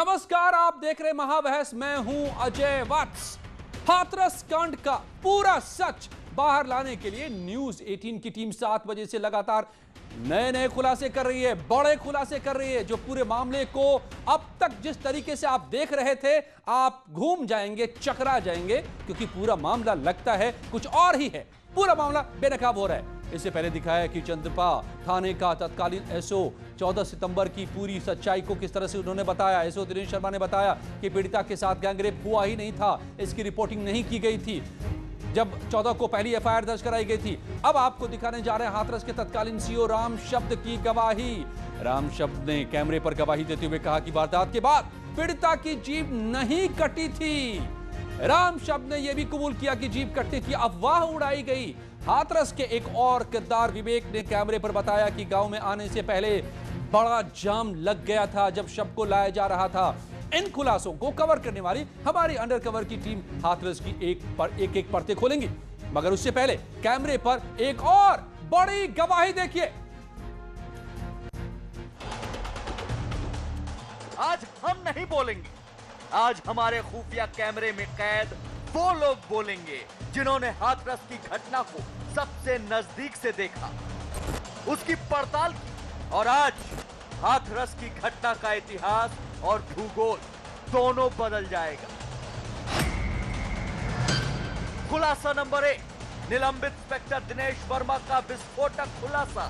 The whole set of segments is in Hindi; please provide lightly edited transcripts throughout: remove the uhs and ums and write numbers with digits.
नमस्कार, आप देख रहे महाबहस। मैं हूं अजय वत्स। हाथरस कांड का पूरा सच बाहर लाने के लिए न्यूज 18 की टीम 7 बजे से लगातार नए खुलासे कर रही है, बड़े खुलासे कर रही है। जो पूरे मामले को अब तक जिस तरीके से आप देख रहे थे, आप घूम जाएंगे, चकरा जाएंगे, क्योंकि पूरा मामला लगता है कुछ और ही है। पूरा मामला बेनकाब हो रहा है। इससे पहले दिखाया कि चंद्रपा थाने का तत्कालीन एसओ 14 सितंबर की पूरी सच्चाई को किस तरह से उन्होंने बताया। एसओ दिनेश शर्मा ने बताया कि पीड़िता के साथ गैंगरेप हुआ ही नहीं था, इसकी रिपोर्टिंग नहीं की गई थी जब 14 को पहली एफआईआर दर्ज कराई गई थी। अब आपको दिखाने जा रहे हैं हाथरस के तत्कालीन सीओ राम शब्द की गवाही। राम शब्द ने कैमरे पर गवाही देते हुए कहा कि वारदात के बाद पीड़िता की जीभ नहीं कटी थी। राम शब्द ने यह भी कबूल किया कि जीभ कटने की अफवाह उड़ाई गई। हाथरस के एक और किरदार विवेक ने कैमरे पर बताया कि गांव में आने से पहले बड़ा जाम लग गया था जब शव को लाया जा रहा था। इन खुलासों को कवर करने वाली हमारी अंडरकवर की टीम हाथरस की एक परतें खोलेंगी, मगर उससे पहले कैमरे पर एक और बड़ी गवाही देखिए। आज हम नहीं बोलेंगे, आज हमारे खुफिया कैमरे में कैद वो लोग बोलेंगे जिन्होंने हाथरस की घटना को सबसे नजदीक से देखा, उसकी पड़ताल की, और आज हाथरस की घटना का इतिहास और भूगोल दोनों बदल जाएगा। खुलासा नंबर 1, निलंबित इंस्पेक्टर दिनेश वर्मा का विस्फोटक खुलासा।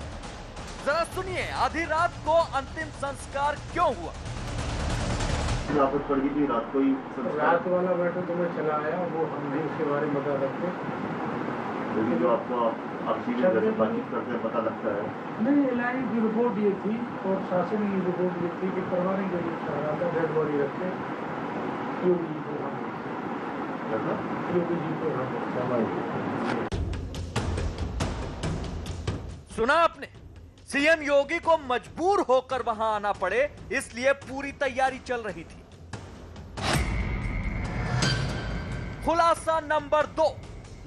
जरा सुनिए, आधी रात को अंतिम संस्कार क्यों हुआ। वापस पड़ गई थी रात को ही। रात वाला मैटर तो मैं चला आया, वो हम नहीं उसके बारे में बता सकते। लेकिन जो आपको आप सीधे बातचीत करते हैं पता लगता है। नहीं, एलआई की रिपोर्ट ये थी और शासन की रिपोर्ट ये थी कि परवाने के लिए चाह था डेड बॉडी रखे योगी जी को सुना आपने, सीएम योगी को मजबूर होकर वहां आना पड़े, इसलिए पूरी तैयारी चल रही थी। खुलासा नंबर 2,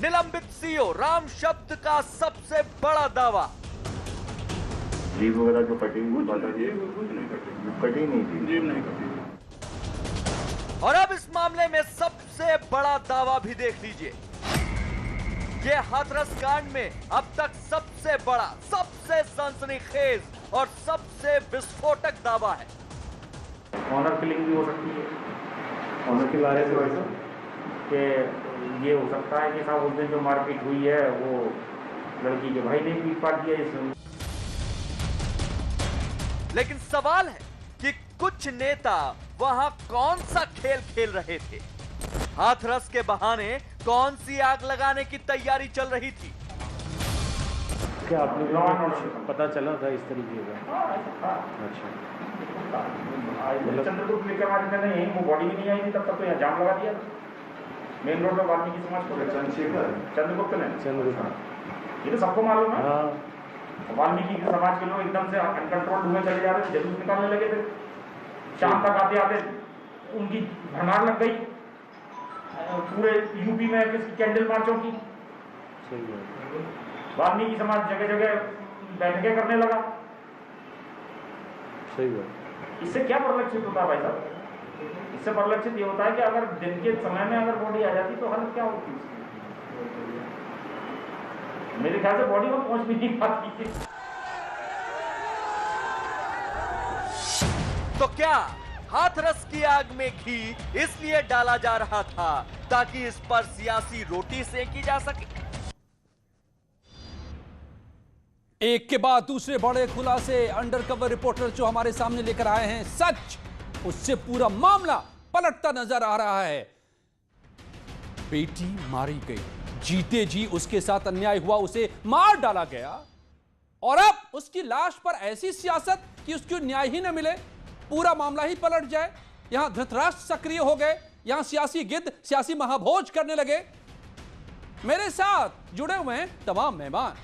निलंबित सीओ राम शब्द का सबसे बड़ा दावा। जीभ वगैरह जो कटी नहीं थी। जीभ नहीं कटी। और अब इस मामले में सबसे बड़ा दावा भी देख लीजिए। ये हाथरस कांड में अब तक सबसे बड़ा, सबसे सनसनीखेज और सबसे विस्फोटक दावा है। ऑनर किलिंग भी हो सकती है। ऑनर के बारे में कि ये हो सकता है कि साहब उस दिन जो मारपीट हुई है वो लड़की के भाई ने पीट पाट दिया इसमें। लेकिन सवाल है कि कुछ नेता वहां कौन सा खेल खेल रहे थे। हाथरस के बहाने कौन सी आग लगाने की तैयारी चल रही थी। क्या आप लोगों को पता चला था इस तरीके का? अच्छा, चंद्रगुप्त लेकर हमारे में नहीं, वो बॉडी भी नहीं आई थी तब तक तो यहाँ जाम लगा दिया मेन रोड में। वाल्मीकि समाज को चंद्रगुप्त ने, ये तो सबको मालूम है। वाल्मीकि समाज के लोग एकदम से अनकंट्रोल्ड हुए चले जा रहे थे, जलूस निकालने लगे थे। शाम तक आते आते उनकी भरमार लग गई पूरे यूपी में कैंडल मार्चों की। वाल्मीकि समाज जगह जगह बैठकें करने लगा। सही बात। इससे क्या परिलक्षित होता है भाई साहब? इससे परिलक्षित ये होता है कि अगर दिन के समय में अगर बॉडी आ जाती तो हालत क्या होती? मेरे ख्याल से बॉडी में पहुंच भी नहीं पाती। तो क्या हाथरस की आग में घी इसलिए डाला जा रहा था ताकि इस पर सियासी रोटी सेंकी जा सके? एक के बाद दूसरे बड़े खुलासे अंडरकवर रिपोर्टर जो हमारे सामने लेकर आए हैं, सच उससे पूरा मामला पलटता नजर आ रहा है। बेटी मारी गई, जीते जी उसके साथ अन्याय हुआ, उसे मार डाला गया, और अब उसकी लाश पर ऐसी सियासत कि उसको न्याय ही न मिले, पूरा मामला ही पलट जाए। यहां धृतराष्ट्र सक्रिय हो गए, यहां सियासी गिद्ध सियासी महाभोज करने लगे। मेरे साथ जुड़े हुए हैं तमाम मेहमान,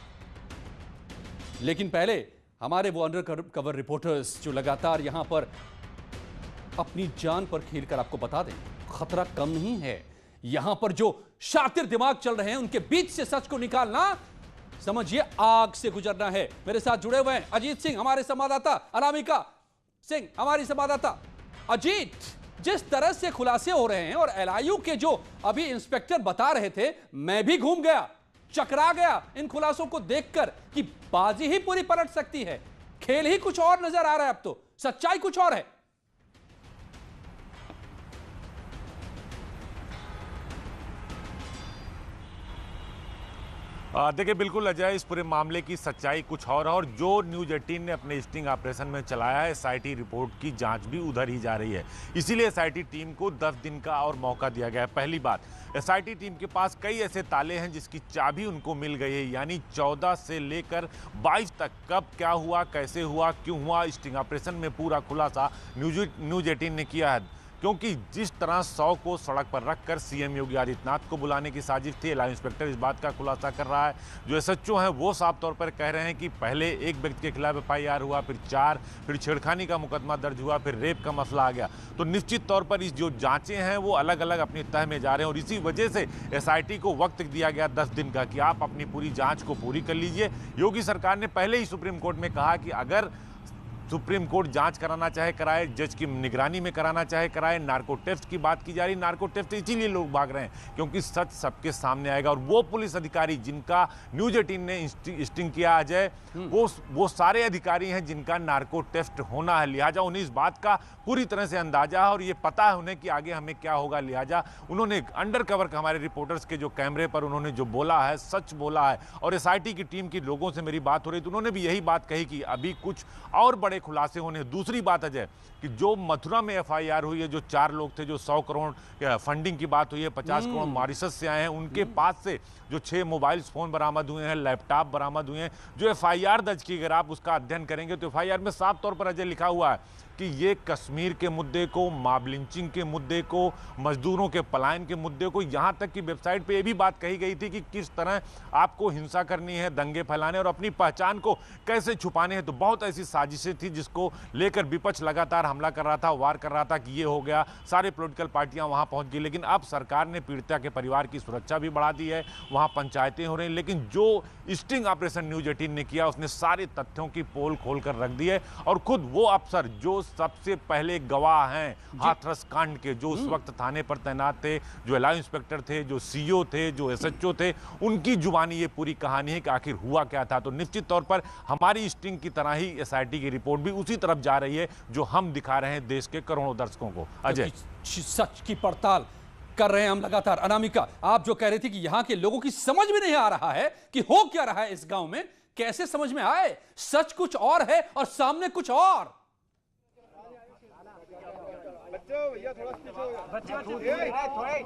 लेकिन पहले हमारे वो अंडर कवर रिपोर्टर्स जो लगातार यहां पर अपनी जान पर खेलकर आपको बता दें, खतरा कम नहीं है। यहां पर जो शातिर दिमाग चल रहे हैं, उनके बीच से सच को निकालना समझिए आग से गुजरना है। मेरे साथ जुड़े हुए हैं अजीत सिंह हमारे संवाददाता, अनामिका सिंह हमारी संवाददाता, अजीत, जिस तरह से खुलासे हो रहे हैं और एलआईयू के जो अभी इंस्पेक्टर बता रहे थे, मैं भी घूम गया, चकरा गया इन खुलासों को देखकर कि बाजी ही पूरी पलट सकती है। खेल ही कुछ और नजर आ रहा है, अब तो सच्चाई कुछ और है। देखिए बिल्कुल अजय, इस पूरे मामले की सच्चाई कुछ और है और जो न्यूज़ 18 ने अपने स्टिंग ऑपरेशन में चलाया है, एसआईटी रिपोर्ट की जांच भी उधर ही जा रही है। इसीलिए एसआईटी टीम को 10 दिन का और मौका दिया गया है। पहली बात, एसआईटी टीम के पास कई ऐसे ताले हैं जिसकी चाबी उनको मिल गई है, यानी 14 से लेकर 22 तक कब क्या हुआ, कैसे हुआ, क्यों हुआ, स्टिंग ऑपरेशन में पूरा खुलासा न्यूज़ 18 ने किया है। क्योंकि जिस तरह 100 को सड़क पर रखकर सीएम योगी आदित्यनाथ को बुलाने की साजिश थी, एलआईयू इंस्पेक्टर इस बात का खुलासा कर रहा है। जो एसएचओ हैं वो साफ तौर पर कह रहे हैं कि पहले एक व्यक्ति के खिलाफ एफआईआर हुआ, फिर 4, फिर छेड़खानी का मुकदमा दर्ज हुआ, फिर रेप का मसला आ गया। तो निश्चित तौर पर इस जो जांचें हैं वो अलग अलग अपनी तह में जा रहे हैं और इसी वजह से एसआईटी को वक्त दिया गया 10 दिन का कि आप अपनी पूरी जाँच को पूरी कर लीजिए। योगी सरकार ने पहले ही सुप्रीम कोर्ट में कहा कि अगर सुप्रीम कोर्ट जांच कराना चाहे कराए, जज की निगरानी में कराना चाहे कराए। नार्को टेस्ट की बात की जा रही, नार्को टेस्ट इसीलिए लोग भाग रहे हैं क्योंकि सच सबके सामने आएगा। और वो पुलिस अधिकारी जिनका न्यूज़ 18 ने स्टिंग किया अजय, वो सारे अधिकारी हैं जिनका नार्को टेस्ट होना है। लिहाजा उन्हें इस बात का पूरी तरह से अंदाजा है और ये पता है उन्हें कि आगे हमें क्या होगा। लिहाजा उन्होंने अंडर कवर हमारे रिपोर्टर्स के जो कैमरे पर उन्होंने जो बोला है, सच बोला है। और एसआईटी की टीम के लोगों से मेरी बात हो रही तो उन्होंने भी यही बात कही कि अभी कुछ और बड़े खुलासे होने। दूसरी बात अजय कि जो मथुरा में एफआईआर हुई है, जो 4 लोग थे, जो 100 करोड़ फंडिंग की बात हुई है, 50 करोड़ मॉरिशस से आए हैं, उनके पास से जो 6 मोबाइल फोन बरामद हुए हैं, लैपटॉप बरामद हुए हैं। जो एफआईआर दर्ज की, अगर आप उसका अध्ययन करेंगे तो एफआईआर में साफ तौर पर अजय लिखा हुआ है कि ये कश्मीर के मुद्दे को, मॉब लिंचिंग के मुद्दे को, मजदूरों के पलायन के मुद्दे को, यहाँ तक कि वेबसाइट पे ये भी बात कही गई थी कि किस तरह आपको हिंसा करनी है, दंगे फैलाने और अपनी पहचान को कैसे छुपाने हैं। तो बहुत ऐसी साजिशें थी जिसको लेकर विपक्ष लगातार हमला कर रहा था, वार कर रहा था कि ये हो गया, सारे पॉलिटिकल पार्टियां वहां पहुंच गई। लेकिन अब सरकार ने पीड़िता के परिवार की सुरक्षा भी बढ़ा दी है, वहां पंचायतें हो रही हैं। लेकिन जो स्टिंग ऑपरेशन न्यूज़ 18 ने किया, उसने सारे तथ्यों की पोल खोल कर रख दी है और खुद वो अफसर जो सबसे पहले गवाह हैं हाथरस कांड के, जो उस वक्त थाने पर तैनात थे, जो एलआईयू इंस्पेक्टर थे, जो सीओ थे, जो एसएचओ थे, उनकी जुबानी ये पूरी कहानी है कि आखिर हुआ क्या था। तो निश्चित तौर पर हमारी स्टिंग की तरह ही एसआईटी की रिपोर्ट भी उसी तरफ जा रही है जो हम दिखा रहे हैं देश के करोड़ों दर्शकों को। अजय, सच की पड़ताल कर रहे हैं हम लगातार। अनामिका, आप जो कह रही थी कि यहां के लोगों की समझ में नहीं आ रहा है कि हो क्या रहा है इस गांव में, कैसे समझ में आए? सच कुछ और है और सामने कुछ और।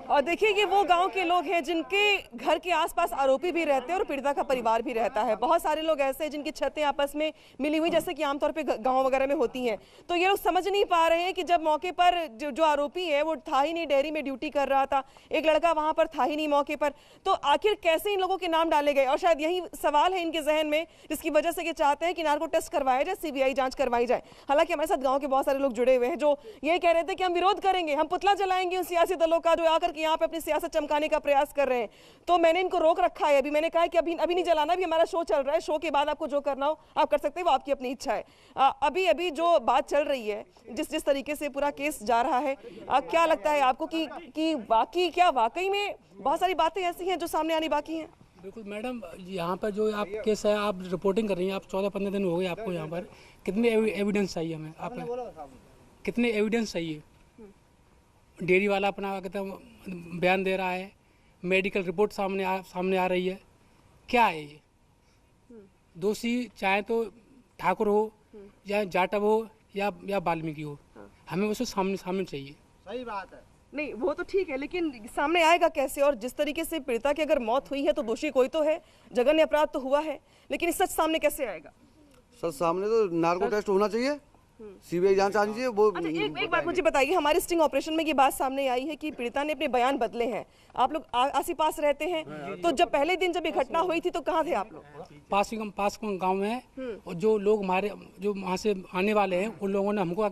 और देखिए ये वो गांव के लोग हैं जिनके घर के आसपास आरोपी भी रहते हैं और पीड़िता का परिवार भी रहता है। बहुत सारे लोग ऐसे हैं जिनकी छतें आपस में मिली हुई, जैसे कि आमतौर पे गांव वगैरह में होती हैं। तो ये लोग समझ नहीं पा रहे हैं कि जब मौके पर जो आरोपी है वो था ही नहीं, डेयरी में ड्यूटी कर रहा था, एक लड़का वहां पर था ही नहीं मौके पर, तो आखिर कैसे इन लोगों के नाम डाले गए? और शायद यही सवाल है इनके जहन में, जिसकी वजह से ये चाहते हैं कि नार्को टेस्ट करवाया जाए, सीबीआई जांच करवाई जाए। हालांकि हमारे साथ गाँव के बहुत सारे लोग जुड़े हुए हैं जो ये कह रहे थे कि हम विरोध करेंगे, हम पुतला जलाएंगे उन सियासी दलों का जो आकर के यहाँ पे अपनी सियासत चमकाने का प्रयास कर रहे हैं। तो मैंने इनको रोक रखा है। अभी मैंने कहा कि अभी नहीं जलाना, अभी हमारा शो चल रहा है, शो के बाद आपको जो करना हो आप कर सकते हैं, वो आपकी अपनी इच्छा है। अभी जो बात चल रही है, जिस तरीके से पूरा केस जा रहा है, क्या लगता है आपको कि वाकई में बहुत सारी बातें ऐसी हैं जो सामने आनी बाकी हैं? बिल्कुल मैडम, यहाँ पर जो आप केस है, आप रिपोर्टिंग कर रही हैं, आप 14-15 दिन हो गए आपको यहाँ पर, कितने एविडेंस चाहिए हमें? आप कितने एविडेंस चाहिए? डेयरी वाला अपना कहते हैं बयान दे रहा है, मेडिकल रिपोर्ट सामने आ रही है, क्या है ये? दोषी चाहे तो ठाकुर हो या जाटव हो या वाल्मीकि हो, हमें उसे सामने चाहिए। सही बात है। नहीं वो तो ठीक है, लेकिन सामने आएगा कैसे? और जिस तरीके से पीड़िता की अगर मौत हुई है तो दोषी कोई तो है, जघन्य अपराध तो हुआ है, लेकिन सच सामने कैसे आएगा? सर सामने तो नार्को टेस्ट होना चाहिए, सीबीआई जांच आनी चाहिए। वो अच्छा, एक बात मुझे बताइए, हमारे स्टिंग ऑपरेशन में ये बात सामने आई है कि पीड़िता ने अपने बयान बदले हैं। आप लोग आस ही पास रहते हैं, तो जब पहले दिन जब ये घटना हुई थी तो कहाँ थे आप लोग? पास गांव में है, और जो लोग हमारे जो वहाँ से आने वाले हैं उन लोगों ने हमको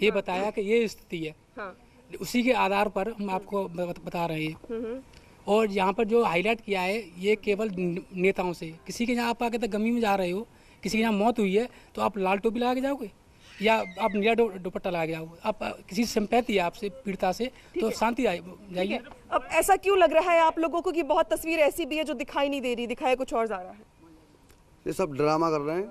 ये बताया कि ये स्थिति है। हाँ। उसी के आधार पर हम आपको बता रहे हैं। और यहाँ पर जो हाईलाइट किया है ये केवल नेताओं से, किसी के यहाँ आप आके गमी में जा रहे हो, किसी के यहाँ मौत हुई है तो आप लाल टोपी लगा के जाओगे? या आप नीला दुपट्टा ला गया, आप किसी सिंपैथी है आपसे पीड़िता से तो शांति जाइए। अब ऐसा क्यों लग रहा है आप लोगों को कि बहुत तस्वीर ऐसी भी है जो दिखाई नहीं दे रही, दिखाया कुछ और जा रहा है? ये सब ड्रामा कर रहे हैं।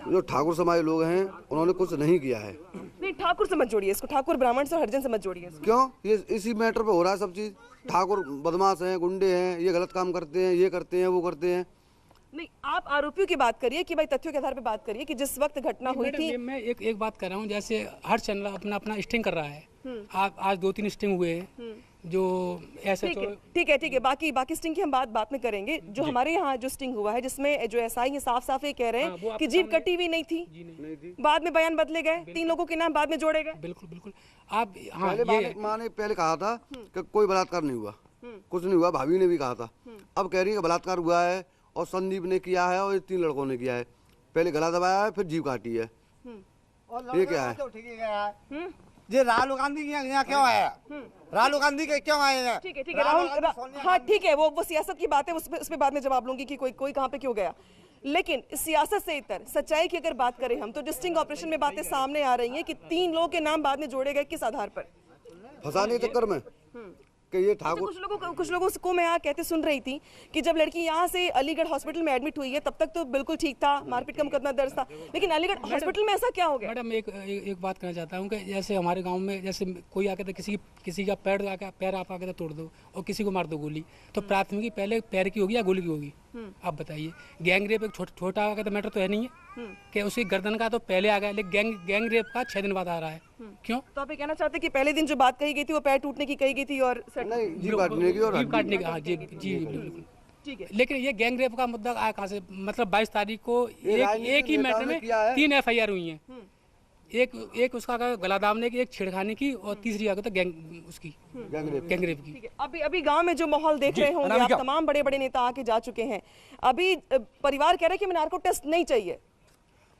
जो ठाकुर समाज लोग हैं उन्होंने कुछ नहीं किया है। नहीं, ठाकुर से मत जोड़िए इसको, ठाकुर ब्राह्मण से और हरिजन से मत जोड़िए इसको। क्यों? ये इसी मैटर पे हो रहा है सब चीज। ठाकुर बदमाश हैं, गुंडे हैं, ये गलत काम करते हैं, ये करते हैं, वो करते हैं। नहीं, आप आरोपियों की बात करिए कि भाई तथ्यों के आधार पे बात करिए कि जिस वक्त घटना हुई थी। मैं एक बात कर रहा हूँ, जैसे हर चैनल अपना स्टिंग कर रहा है। आप आज 2-3 स्टिंग हुए हैं जो ऐसे तो ठीक है, बाकी स्टिंग की हम बात में करेंगे। जो हमारे यहाँ जो स्टिंग हुआ है जिसमें जो एसआई है साफ ये कह रहे हैं कि जीप कटी हुई नहीं थी, बाद में बयान बदले गए, 3 लोगों के नाम बाद में जोड़े गए। बिल्कुल आप माँ ने पहले कहा था कि कोई बलात्कार नहीं हुआ, कुछ नहीं हुआ। भाभी ने भी कहा था, अब कह रही है बलात्कार हुआ है और संदीप ने किया है और 3 लड़कों ने किया है। पहले गला दबाया है, फिर जीभ काटी है। ये क्या है? ये राहुल गांधी यहाँ क्यों आया? राहुल गांधी के क्यों आए हैं? ठीक है राहुल, हाँ ठीक है, वो सियासत की बात है, उस पे बाद में जवाब लूंगी कि कोई कहाँ पे क्यों गया। लेकिन सियासत से इतर सच्चाई की अगर बात करें हम, तो डिस्टिंग ऑपरेशन में बातें सामने आ रही हैं कि 3 लोगों के नाम बाद में जोड़े गए। किस आधार पर? फंसाने के चक्कर में कि ये ठाकुर। कुछ लोगों को मैं यहाँ कहते सुन रही थी कि जब लड़की यहाँ से अलीगढ़ हॉस्पिटल में एडमिट हुई है तब तक तो बिल्कुल ठीक था, मारपीट का मुकदमा दर्ज था, लेकिन अलीगढ़ हॉस्पिटल में ऐसा क्या हो गया? मैडम एक बात कहना चाहता हूँ कि जैसे हमारे गांव में जैसे कोई आके तो किसी का पैर आप आके तो तोड़ दो और किसी को मार दो गोली, तो प्राथमिकी पहले पैर की होगी या गोली की होगी? आप बताइए। गैंग रेप एक छोटा आगे तो मैटर तो है नहीं है कि उसकी गर्दन का तो पहले आ गया, लेकिन गैंग रेप का 6 दिन बाद आ रहा है। क्यों? तो आप ये कहना चाहते हैं कि पहले दिन जो बात कही गई थी वो पैर टूटने की कही गई थी और जीभ काटने की और जीभ काटने की। हाँ जी बिल्कुल ठीक है। लेकिन ये गैंग रेप का मुद्दा आया कहाँ से? मतलब 22 तारीख को एक ही मैटर में 3 FIR हुई हैं। एक उसका गला दाबने की, एक छेड़खानी की और तीसरी आगे तो गैंग रेप की। अभी गांव में जो माहौल देख रहे होंगे आप, तमाम बड़े नेता आके जा चुके हैं। अभी परिवार कह रहे हैं कि नार्को टेस्ट नहीं चाहिए।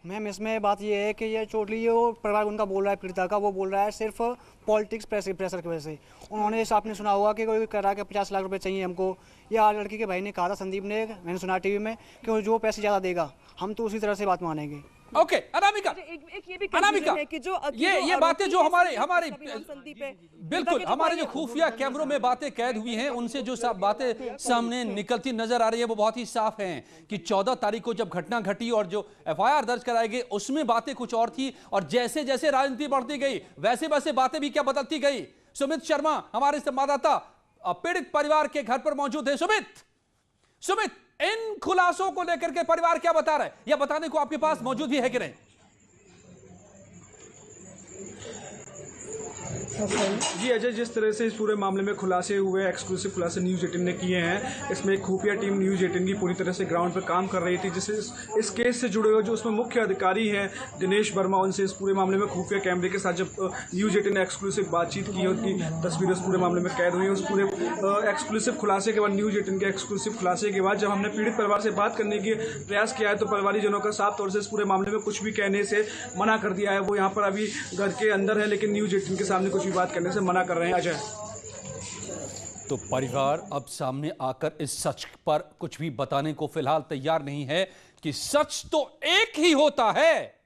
मैम इसमें बात ये है कि ये टोटली वो परिवार उनका बोल रहा है, पीड़िता का वो बोल रहा है सिर्फ पॉलिटिक्स प्रेशर की वजह से। उन्होंने आपने सुना होगा कि कोई कह रहा है कि 50 लाख रुपए चाहिए हमको, या लड़की के भाई ने कहा था संदीप ने, मैंने सुना टीवी में, कि जो पैसे ज़्यादा देगा हम तो उसी तरह से बात मानेंगे। ओके अनामिका, कि जो ये बातें जो हमारे बिल्कुल हमारे जो खुफिया कैमरों में बातें कैद हुई हैं, उनसे जो बातें सामने निकलती नजर आ रही है वो बहुत ही साफ हैं कि 14 तारीख को जब घटना घटी और जो FIR दर्ज कराई गई उसमें बातें कुछ और थी, और जैसे जैसे राजनीति बढ़ती गई वैसे वैसे बातें भी क्या बदलती गई। सुमित शर्मा हमारे संवाददाता पीड़ित परिवार के घर पर मौजूद है। सुमित, इन खुलासों को लेकर के परिवार क्या बता रहा है, या बताने को आपके पास मौजूद भी है कि नहीं? जी अजय, जिस तरह से इस पूरे मामले में खुलासे हुए, एक्सक्लूसिव खुलासे न्यूज़ 18 ने किए हैं, इसमें एक खुफिया टीम न्यूज़ 18 की पूरी तरह से ग्राउंड पर काम कर रही थी, जिससे इस केस से जुड़े हुए जो उसमें मुख्य अधिकारी हैं दिनेश वर्मा, उनसे इस पूरे मामले में खुफिया कैमरे के साथ जब न्यूज़ 18 ने एक्सक्लूसिव बातचीत की, उनकी तस्वीरें उस पूरे मामले में कैद हुई। उस पूरे एक्सक्लूसिव खुलासे के बाद, न्यूज़ 18 के एक्सक्लूसिव खुलासे के बाद जब हमने पीड़ित परिवार से बात करने की प्रयास किया है तो परिवारीजनों का साफ तौर से इस पूरे मामले में कुछ भी कहने से मना कर दिया है। वो यहाँ पर अभी घर के अंदर है, लेकिन न्यूज़ 18 के सामने कुछ भी बात करने से मना कर रहे हैं। अजय, तो परिवार अब सामने आकर इस सच पर कुछ भी बताने को फिलहाल तैयार नहीं है कि सच तो एक ही होता है,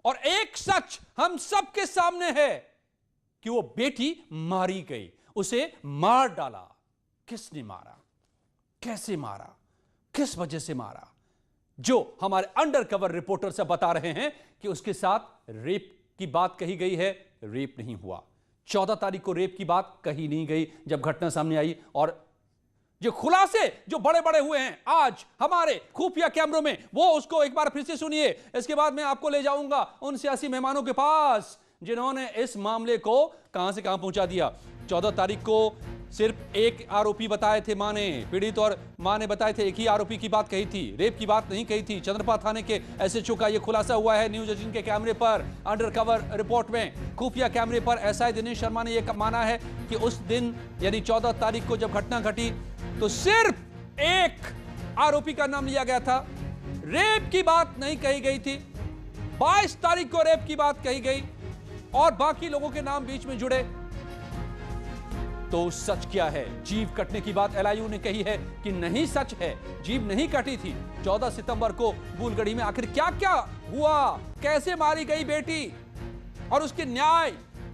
और एक सच हम सबके सामने है कि वो बेटी मारी गई, उसे मार डाला। किसने मारा, कैसे मारा, किस वजह से मारा? जो हमारे अंडरकवर रिपोर्टर से बता रहे हैं कि उसके साथ रेप की बात कही गई है, रेप नहीं हुआ। 14 तारीख को रेप की बात कही नहीं गई जब घटना सामने आई, और जो खुलासे जो बड़े बड़े हुए हैं आज हमारे खुफिया कैमरों में, वो उसको एक बार फिर से सुनिए। इसके बाद मैं आपको ले जाऊंगा उन सियासी मेहमानों के पास जिन्होंने इस मामले को कहां से कहां पहुंचा दिया। 14 तारीख को सिर्फ एक आरोपी बताए थे मां ने, पीड़ित और मां ने बताए थे, एक ही आरोपी की बात कही थी, रेप की बात नहीं कही थी। चंद्रपा थाने के SHO का यह खुलासा हुआ है न्यूज़ 18 के कैमरे पर, अंडरकवर रिपोर्ट में खुफिया कैमरे पर SI दिनेश शर्मा ने यह माना है कि उस दिन यानी 14 तारीख को जब घटना घटी तो सिर्फ एक आरोपी का नाम लिया गया था, रेप की बात नहीं कही गई थी। 22 तारीख को रेप की बात कही गई और बाकी लोगों के नाम बीच में जुड़े। तो सच क्या है? जीभ कटने की बात एलआईयू ने कही है कि नहीं सच है, जीभ नहीं कटी थी। 14 सितंबर को बुलगड़ी में आखिर क्या क्या हुआ, कैसे मारी गई बेटी, और उसके न्याय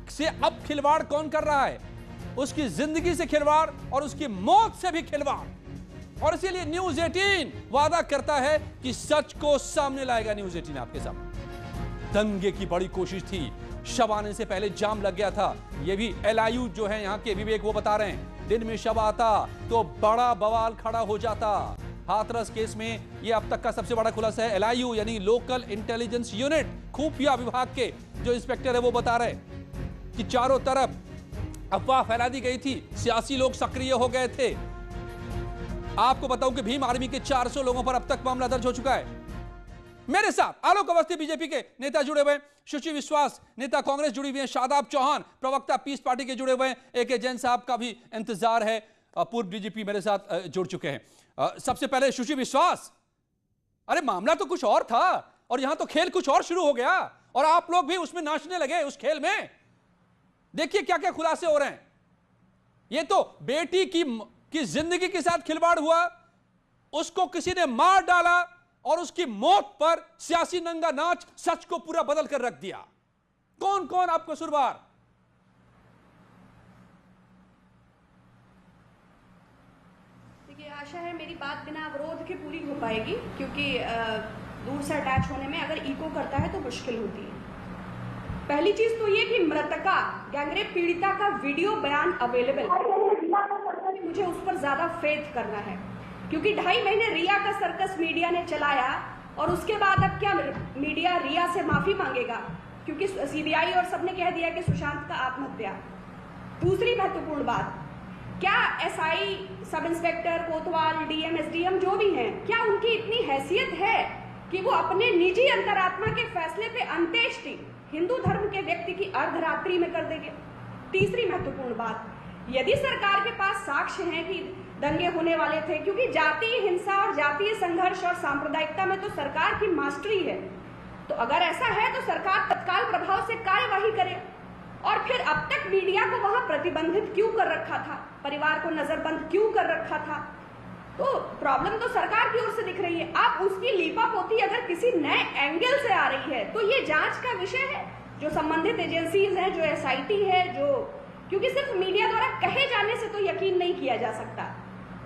से अब खिलवाड़ कौन कर रहा है? उसकी जिंदगी से खिलवाड़ और उसकी मौत से भी खिलवाड़। और इसीलिए न्यूज 18 वादा करता है कि सच को सामने लाएगा। न्यूज 18 आपके सामने दंगे की बड़ी कोशिश थी, शव आने से पहले जाम लग गया था। यह भी एलआईयू जो है यहां के विवेक वो बता रहे हैं, दिन में शव आता तो बड़ा बवाल खड़ा हो जाता। हाथरस केस में यह अब तक का सबसे बड़ा खुलासा है। एलआईयू यानी लोकल इंटेलिजेंस यूनिट, खुफिया विभाग के जो इंस्पेक्टर है वो बता रहे कि चारों तरफ अफवाह फैला दी गई थी, सियासी लोग सक्रिय हो गए थे। आपको बताऊं कि भीम आर्मी के 400 लोगों पर अब तक मामला दर्ज हो चुका है। मेरे साथ आलोक अवस्थी बीजेपी के नेता जुड़े हुए हैं, सुश्री विश्वास नेता कांग्रेस जुड़ी हुई है, शादाब चौहान प्रवक्ता पीस पार्टी के जुड़े हुए हैं, AK जैन साहब का भी इंतजार है, पूर्व डीजीपी मेरे साथ जुड़ चुके हैं। सबसे पहले सुश्री विश्वास, अरे मामला तो कुछ और था और यहां तो खेल कुछ और शुरू हो गया और आप लोग भी उसमें नाचने लगे उस खेल में। देखिए क्या क्या खुलासे हो रहे हैं। ये तो बेटी की जिंदगी के साथ खिलवाड़ हुआ, उसको किसी ने मार डाला और उसकी मौत पर सियासी नंगा नाच सच को पूरा बदल कर रख दिया। कौन कौन आपको कसूरवार? देखिए, आशा है मेरी बात बिना अवरोध के पूरी हो पाएगी, क्योंकि दूर से अटैच होने में अगर इको करता है तो मुश्किल होती है। पहली चीज तो ये कि मृतका गैंगरेप पीड़िता का वीडियो बयान अवेलेबल है, मुझे उस पर ज्यादा फेथ करना है, क्योंकि 2.5 महीने रिया का सर्कस मीडिया ने चलाया और उसके बाद अब क्या मीडिया रिया से माफी मांगेगा, क्योंकि सीबीआई और सबने कह दिया कि सुशांत का आत्महत्या। दूसरी महत्वपूर्ण बात, क्या एसआई, सब इंस्पेक्टर, कोतवाल, डीएम, एसडीएम जो भी हैं, क्या उनकी इतनी हैसियत है कि वो अपने निजी अंतरात्मा के फैसले पे अंत्येष्टि हिंदू धर्म के व्यक्ति की अर्धरात्रि में कर देंगे? तीसरी महत्वपूर्ण बात, यदि सरकार के पास साक्ष्य हैं कि दंगे होने वाले थे, क्योंकि जातीय हिंसा और जातीय संघर्ष और सांप्रदायिकता में तो सरकार की मास्टरी है, तो अगर ऐसा है तो सरकार तत्काल प्रभाव से कार्यवाही करे। और फिर अब तक मीडिया को वहां प्रतिबंधित क्यों कर रखा था, परिवार को नजरबंद क्यों कर रखा था? तो प्रॉब्लम तो सरकार की ओर से दिख रही है। आप उसकी लीपापोती अगर किसी नए एंगल से आ रही है तो ये जांच का विषय है, जो संबंधित एजेंसीज हैं, जो एसआईटी है, जो, क्योंकि सिर्फ मीडिया द्वारा कहे जाने से तो यकीन नहीं किया जा सकता।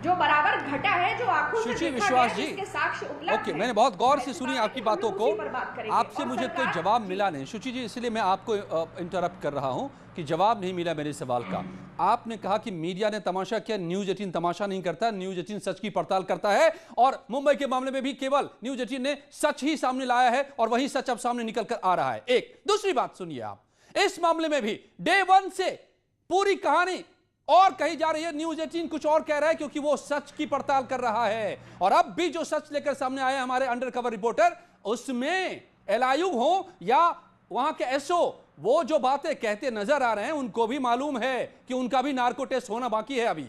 जो बराबर घटा है, जो आंखों से देखा गया है, जिसके साक्ष्य उपलब्ध ओके, हैं। मैंने बहुत गौर से सुनी आपकी बातों को, आपसे और मुझे कोई सरकार- जवाब मिला नहीं शुचि जी, इसलिए मैं आपको इंटरप्ट कर रहा हूं कि जवाब नहीं मिला मेरे सवाल का। आपने कहा कि मीडिया ने तमाशा किया, न्यूज 18 तमाशा नहीं करता, न्यूज 18 सच की पड़ताल करता है, और मुंबई के मामले में भी केवल न्यूज 18 ने सच ही सामने लाया है और वही सच अब सामने निकल कर आ रहा है। एक दूसरी बात सुनिए आप, इस मामले में भी डे 1 से पूरी कहानी और कही जा रही है, न्यूज 18 कुछ और कह रहा है क्योंकि वो सच की पड़ताल कर रहा है। और अब भी जो सच लेकर सामने आए हमारे अंडरकवर रिपोर्टर, उसमें एलआईयू हो या वहां के एसओ, वो जो बातें कहते नजर आ रहे हैं उनको भी मालूम है कि उनका भी नार्को टेस्ट होना बाकी है अभी।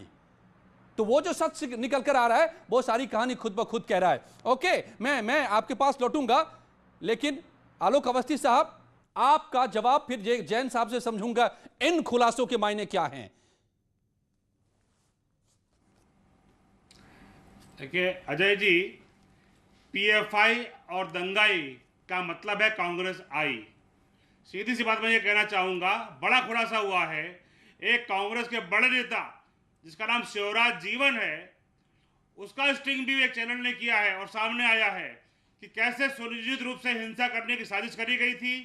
तो वो जो सच निकल कर आ रहा है वो सारी कहानी खुद ब खुद कह रहा है। ओके, मैं आपके पास लौटूंगा, लेकिन आलोक अवस्थी साहब आपका जवाब फिर जैन साहब से समझूंगा, इन खुलासों के मायने क्या हैं? देखिए अजय जी, पीएफआई और दंगाई का मतलब है कांग्रेस आई। सीधी सी बात मैं ये कहना चाहूँगा, बड़ा खुलासा हुआ है। एक कांग्रेस के बड़े नेता जिसका नाम शिवराज जीवन है, उसका स्टिंग भी एक चैनल ने किया है और सामने आया है कि कैसे सुनिश्चित रूप से हिंसा करने की साजिश करी गई थी,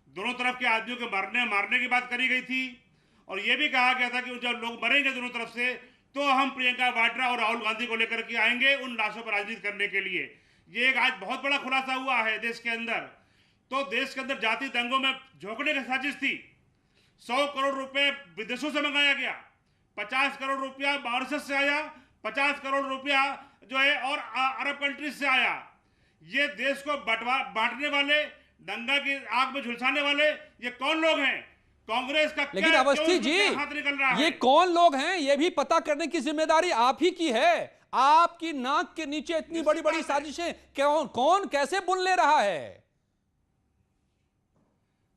दोनों तरफ के आदमियों के मारने की बात करी गई थी, और ये भी कहा गया था कि जब लोग मरेंगे दोनों तरफ से तो हम प्रियंका वाड्रा और राहुल गांधी को लेकर के आएंगे उन लाशों पर राजनीति करने के लिए। ये एक आज बहुत बड़ा खुलासा हुआ है देश के अंदर। तो देश के अंदर जाति दंगों में झोंकने की साजिश थी। 100 करोड़ रुपए विदेशों से मंगाया गया, 50 करोड़ रुपया मॉरिशस से आया, 50 करोड़ रुपया जो है और अरब कंट्रीज से आया। ये देश को बांटने वाले, दंगा की आग में झुलसाने वाले ये कौन लोग हैं? कांग्रेस का लेकिन अवस्थी जी, ये कौन लोग हैं ये भी पता करने की जिम्मेदारी आप ही की है। आपकी नाक के नीचे इतनी बड़ी बड़ी साजिशें कौन कैसे बुन ले रहा है?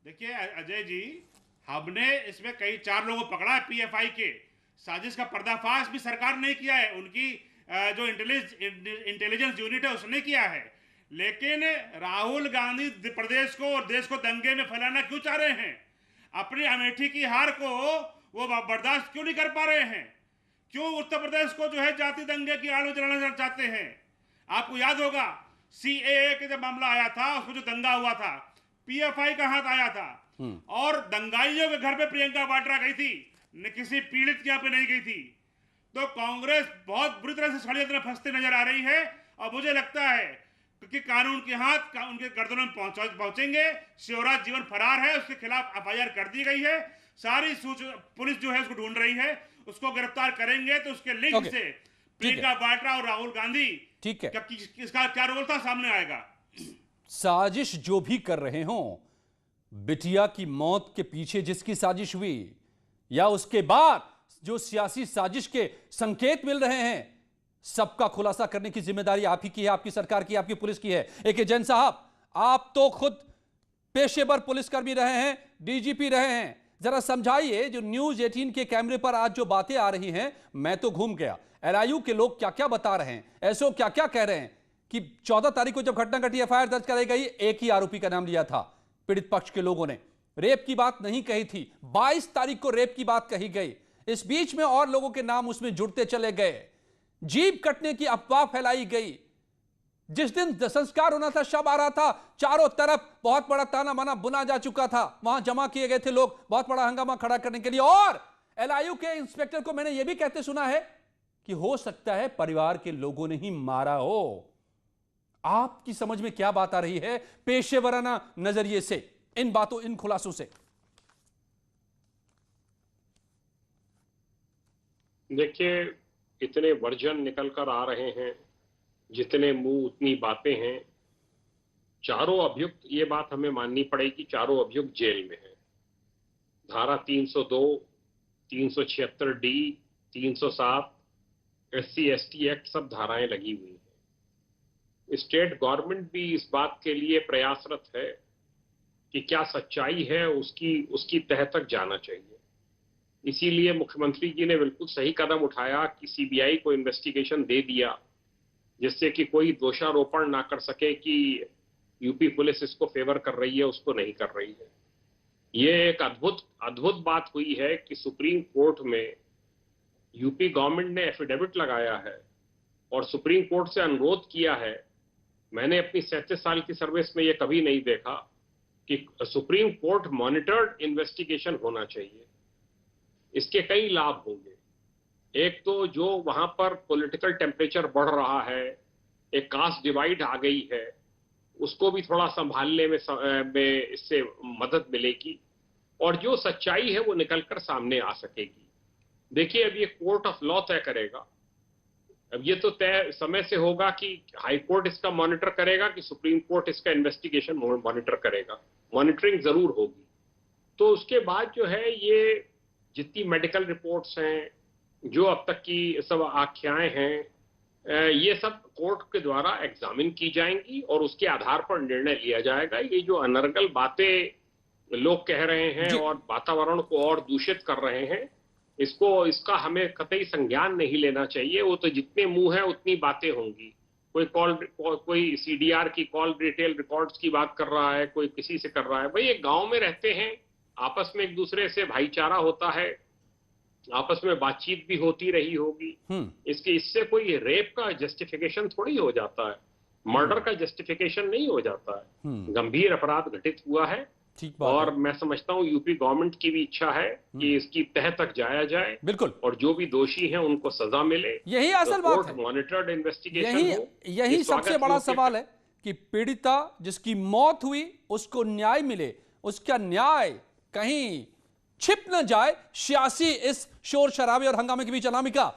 देखिए अजय जी, हमने इसमें कई 4 लोगों को पकड़ा है पीएफआई के, साजिश का पर्दाफाश भी सरकार ने किया है, उनकी जो इंटेलिजेंस यूनिट है उसने किया है। लेकिन राहुल गांधी प्रदेश को और देश को दंगे में फैलाना क्यों चाह रहे हैं? अपनी अमेठी की हार को वो बर्दाश्त क्यों नहीं कर पा रहे हैं? क्यों उत्तर प्रदेश को जो है जाति दंगे की आड़ में जलाना चाहते हैं? आपको याद होगा CAA के जब मामला आया था, उसमें जो दंगा हुआ था, PFI का हाथ आया था और दंगाइयों के घर पे प्रियंका वाड्रा गई थी, न किसी पीड़ित के यहाँ पे नहीं गई थी। तो कांग्रेस बहुत बुरी तरह से षड्यंत्र में फंसती नजर आ रही है और मुझे लगता है कि कानून के हाथ उनके गर्दनों में पहुंचेंगे। शिवराज जीवन फरार है, उसके खिलाफ FIR कर दी गई है, सारी पुलिस जो है उसको ढूंढ रही है, उसको गिरफ्तार करेंगे तो उसके लिंक से प्रियंका वाड्रा और राहुल गांधी ठीक है इसका क्या रोल था सामने आएगा। साजिश जो भी कर रहे हों, बिटिया की मौत के पीछे जिसकी साजिश हुई या उसके बाद जो सियासी साजिश के संकेत मिल रहे हैं, सबका खुलासा करने की जिम्मेदारी आप ही की है, आपकी सरकार की, आपकी पुलिस की है। AK जैन साहब, आप तो खुद पेशेवर पुलिसकर्मी रहे हैं, DGP रहे हैं, जरा समझाइए जो न्यूज 18 के कैमरे पर आज जो बातें आ रही हैं, मैं तो घूम गया। LIU के लोग क्या क्या बता रहे हैं, ऐसो क्या क्या कह रहे हैं कि 14 तारीख को जब घटना घटी FIR दर्ज कराई गई, एक ही आरोपी का नाम लिया था। पीड़ित पक्ष के लोगों ने रेप की बात नहीं कही थी, 22 तारीख को रेप की बात कही गई, इस बीच में और लोगों के नाम उसमें जुड़ते चले गए, जीप कटने की अफवाह फैलाई गई। जिस दिन संस्कार होना था, शव आ रहा था, चारों तरफ बहुत बड़ा ताना बाना बुना जा चुका था, वहां जमा किए गए थे लोग बहुत बड़ा हंगामा खड़ा करने के लिए। और LIU के इंस्पेक्टर को मैंने यह भी कहते सुना है कि हो सकता है परिवार के लोगों ने ही मारा हो। आपकी समझ में क्या बात आ रही है पेशेवराना नजरिए से, इन बातों, इन खुलासों से? देखिए, इतने वर्जन निकल कर आ रहे हैं, जितने मुंह उतनी बातें हैं। चारों अभियुक्त, ये बात हमें माननी पड़ेगी, चारों अभियुक्त जेल में हैं। धारा 302, 376D, 307, SC/ST एक्ट सब धाराएं लगी हुई हैं। स्टेट गवर्नमेंट भी इस बात के लिए प्रयासरत है कि क्या सच्चाई है उसकी तह तक जाना चाहिए। इसीलिए मुख्यमंत्री जी ने बिल्कुल सही कदम उठाया कि CBI को इन्वेस्टिगेशन दे दिया, जिससे कि कोई दोषारोपण ना कर सके कि यूपी पुलिस इसको फेवर कर रही है, उसको नहीं कर रही है। ये एक अद्भुत बात हुई है कि सुप्रीम कोर्ट में यूपी गवर्नमेंट ने एफिडेविट लगाया है और सुप्रीम कोर्ट से अनुरोध किया है। मैंने अपनी 37 साल की सर्विस में ये कभी नहीं देखा कि सुप्रीम कोर्ट मॉनिटर्ड इन्वेस्टिगेशन होना चाहिए। इसके कई लाभ होंगे। एक तो जो वहां पर पॉलिटिकल टेम्परेचर बढ़ रहा है, एक कास्ट डिवाइड आ गई है, उसको भी थोड़ा संभालने में इससे मदद मिलेगी और जो सच्चाई है वो निकलकर सामने आ सकेगी। देखिए, अब ये कोर्ट ऑफ लॉ तय करेगा। अब ये तो तय समय से होगा कि हाई कोर्ट इसका मॉनिटर करेगा कि सुप्रीम कोर्ट इसका इन्वेस्टिगेशन मॉनिटर करेगा। मॉनिटरिंग जरूर होगी। तो उसके बाद जो है, ये जितनी मेडिकल रिपोर्ट्स हैं, जो अब तक की सब आख्याएं हैं, ये सब कोर्ट के द्वारा एग्जामिन की जाएंगी और उसके आधार पर निर्णय लिया जाएगा। ये जो अनर्गल बातें लोग कह रहे हैं और वातावरण को और दूषित कर रहे हैं, इसका हमें कतई संज्ञान नहीं लेना चाहिए। वो तो जितने मुंह है उतनी बातें होंगी। कोई CDR की कॉल डिटेल रिकॉर्ड्स की बात कर रहा है, कोई किसी से कर रहा है। भाई, एक गांव में रहते हैं, आपस में एक दूसरे से भाईचारा होता है, आपस में बातचीत भी होती रही होगी। इससे कोई रेप का जस्टिफिकेशन थोड़ी हो जाता है, मर्डर का जस्टिफिकेशन नहीं हो जाता है। गंभीर अपराध घटित हुआ है और मैं समझता हूँ यूपी गवर्नमेंट की भी इच्छा है कि इसकी तह तक जाया जाए। बिल्कुल। और जो भी दोषी हैं उनको सजा मिले। यही असल बात है। मॉनिटर्ड इन्वेस्टिगेशन हो। यही सबसे बड़ा सवाल है कि पीड़िता जिसकी मौत हुई उसको न्याय मिले, उसका न्याय कहीं छिप न जाए सियासी इस शोर शराबे और हंगामे के बीच अनामिका।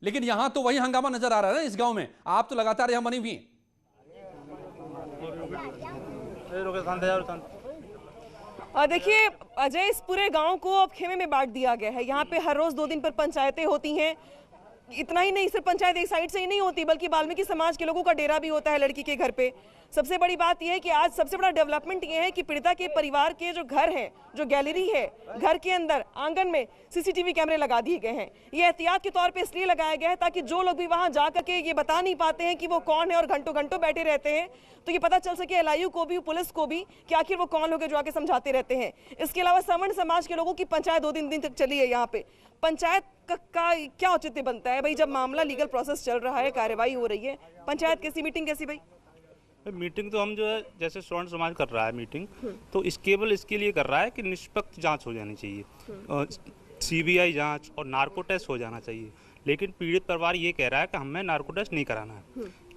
लेकिन यहां तो वही हंगामा नजर आ रहा है ना इस गांव में। आप तो लगातार यहां बनी हुई हैं। देखिए अजय, इस पूरे गांव को अब खेमे में बांट दिया गया है। यहाँ पे हर रोज 2 दिन पर पंचायतें होती हैं। इतना ही नहीं, सिर्फ पंचायत एक साइड से ही नहीं होती, बल्कि वाल्मीकि समाज के लोगों का डेरा भी होता है लड़की के घर पे। सबसे बड़ी बात यह है कि आज सबसे बड़ा डेवलपमेंट ये है कि पीड़िता के परिवार के जो घर है, जो गैलरी है, घर के अंदर आंगन में सीसीटीवी कैमरे लगा दिए गए हैं। ये एहतियात के तौर पे इसलिए लगाया गया है ताकि जो लोग भी वहां जा करके ये बता नहीं पाते हैं कि वो कौन है और घंटों घंटों बैठे रहते हैं, तो ये पता चल सके एलआईयू को भी, पुलिस को भी, कि आखिर वो कौन लोग जो आके समझाते रहते हैं। इसके अलावा सवर्ण समाज के लोगों की पंचायत 2-3 दिन तक चली है यहाँ पे। पंचायत का क्या औचित्य बनता है भाई, जब मामला लीगल प्रोसेस चल रहा है, कार्रवाई हो रही है, पंचायत कैसी, मीटिंग कैसी भाई? मीटिंग तो हम जो है जैसे स्वर्ण समाज कर रहा है मीटिंग, तो केवल इसके लिए कर रहा है कि निष्पक्ष जांच हो जानी चाहिए, सीबीआई जांच और नार्को टेस्ट हो जाना चाहिए। लेकिन पीड़ित परिवार ये कह रहा है कि हमें नार्को टेस्ट नहीं कराना है।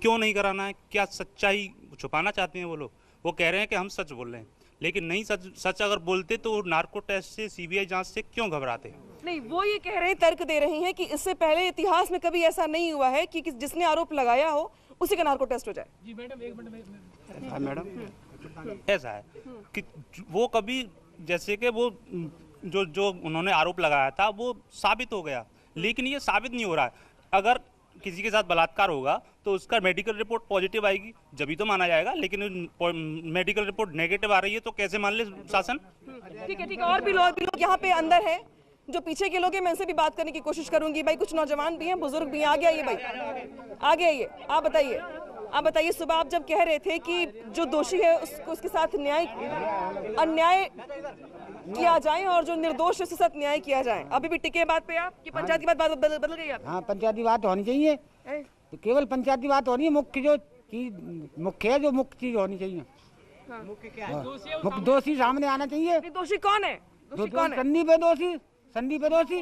क्यों नहीं कराना है? क्या सच्चाई छुपाना चाहते हैं वो लोग? वो कह रहे हैं कि हम सच बोल रहे हैं, लेकिन नहीं, सच अगर बोलते तो नार्को टेस्ट से, सीबीआई जांच से क्यों घबराते? नहीं, वो ये कह रहे हैं, तर्क दे रहे हैं कि इससे पहले इतिहास में कभी ऐसा नहीं हुआ है कि जिसने आरोप लगाया हो उसी का नार्को टेस्ट हो जाए। जी मैडम, एक मिनट मैडम, ऐसा है कि वो कभी, जैसे कि वो जो उन्होंने आरोप लगाया था वो साबित हो गया, लेकिन ये साबित नहीं हो रहा है। अगर किसी के साथ बलात्कार होगा तो उसका मेडिकल रिपोर्ट पॉजिटिव आएगी, जब तो माना जाएगा, लेकिन मेडिकल रिपोर्ट नेगेटिव आ रही है तो कैसे मान ले शासन? ठीक है, और भी लोग यहाँ पे अंदर है, जो पीछे के लोग हैं, मैं इनसे भी बात करने की कोशिश करूंगी। भाई कुछ नौजवान भी हैं, बुजुर्ग भी हैं। आगे आइए भाई, आगे आइए। आप बताइए, सुबह आप जब कह रहे थे कि जो दोषी है उसके साथ अन्याय किया जाए और जो निर्दोष है उसके साथ न्याय किया जाए, अभी भी टिके बात पे आप कि पंचायत की बात बदल गई? हाँ, पंचायत की बात होनी चाहिए, तो केवल पंचायत की बात होनी है। मुख्य है, जो मुख्य चीज होनी चाहिए, मुख्य दोषी सामने आना चाहिए। दोषी कौन है? संदीप है दोषी।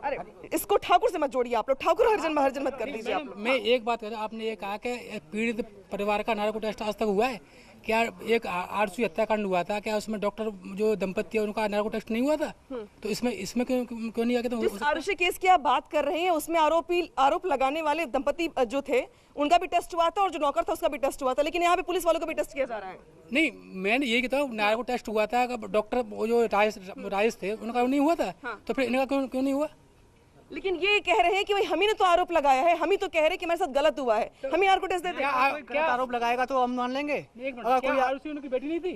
अरे इसको ठाकुर से मत जोड़िए आप लोग, ठाकुर हरजन मत कर दीजिए आप। मैं एक बात कहता हूँ, आपने ये कहा कि पीड़ित परिवार का नार्को टेस्ट आज तक हुआ है क्या? एक आरसी हत्याकांड हुआ था क्या, उसमें डॉक्टर जो दंपति है उनका नार्को टेस्ट नहीं हुआ था? तो इसमें क्यों नहीं आया? जिस आरसी केस की आप बात कर रहे हैं उसमें आरोप लगाने वाले दंपति जो थे उनका भी टेस्ट हुआ था और जो नौकर था उसका भी टेस्ट हुआ था, लेकिन यहाँ पे पुलिस वालों का भी टेस्ट किया जा रहा है। नहीं, मैंने ये कहता हूँ नार्को टेस्ट हुआ था, डॉक्टर जो राजेश थे उनका नहीं हुआ था, तो फिर इनका क्यों नहीं हुआ? लेकिन ये कह रहे हैं कि भाई हम ही ने तो आरोप लगाया है, हम ही तो कह रहे हैं कि मेरे साथ गलत हुआ है, हम ही नार्को टेस्ट देते हैं। क्या आरोप लगाएगा तो हम मान लेंगे। अगर कोई आरोपी उनकी बेटी नहीं थी,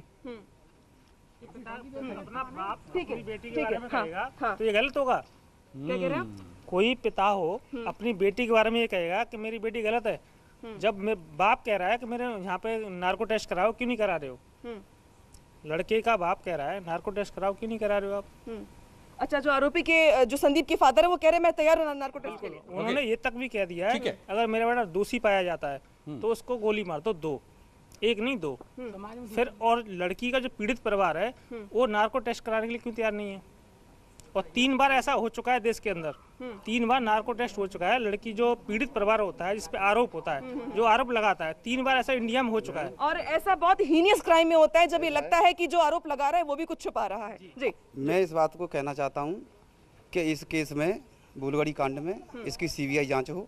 अपना बाप अपनी बेटी के ठीक बारे है, में कहेगा हाँ। तो ये गलत होगा। क्या कह रहे हैं? कोई पिता हो अपनी बेटी के बारे में ये कहेगा कि मेरी बेटी गलत है, जब मैं बाप कह रहा है कि मेरे यहाँ पे नार्को टेस्ट कराओ, क्यों नहीं करा रहे हो? लड़के का बाप कह रहा है नार्को टेस्ट कराओ, क्यों नहीं करा रहे हो आप? अच्छा, जो आरोपी के जो संदीप के फादर है वो कह रहे हैं मैं तैयार हूं नार्को टेस्ट के लिए। उन्होंने ये तक भी कह दिया है अगर मेरा बेटा दोषी पाया जाता है तो उसको गोली मार दो, 2, 1 नहीं 2। फिर और लड़की का जो पीड़ित परिवार है वो नार्को टेस्ट कराने के लिए क्यों तैयार नहीं है? और 3 बार ऐसा हो चुका है देश के अंदर, 3 बार नार्को टेस्ट हो चुका है। लड़की जो पीड़ित परिवार होता है, जिसपे आरोप होता है, जो आरोप लगाता है, 3 बार ऐसा इंडिया में हो चुका है। और ऐसा बहुत हीनियस क्राइम में होता है जब ये लगता है कि जो आरोप लगा रहा है वो भी कुछ छुपा रहा है। जी, मैं इस बात को कहना चाहता हूँ कि इस केस में, बुलगड़ी कांड में, इसकी सीबीआई जांच हो,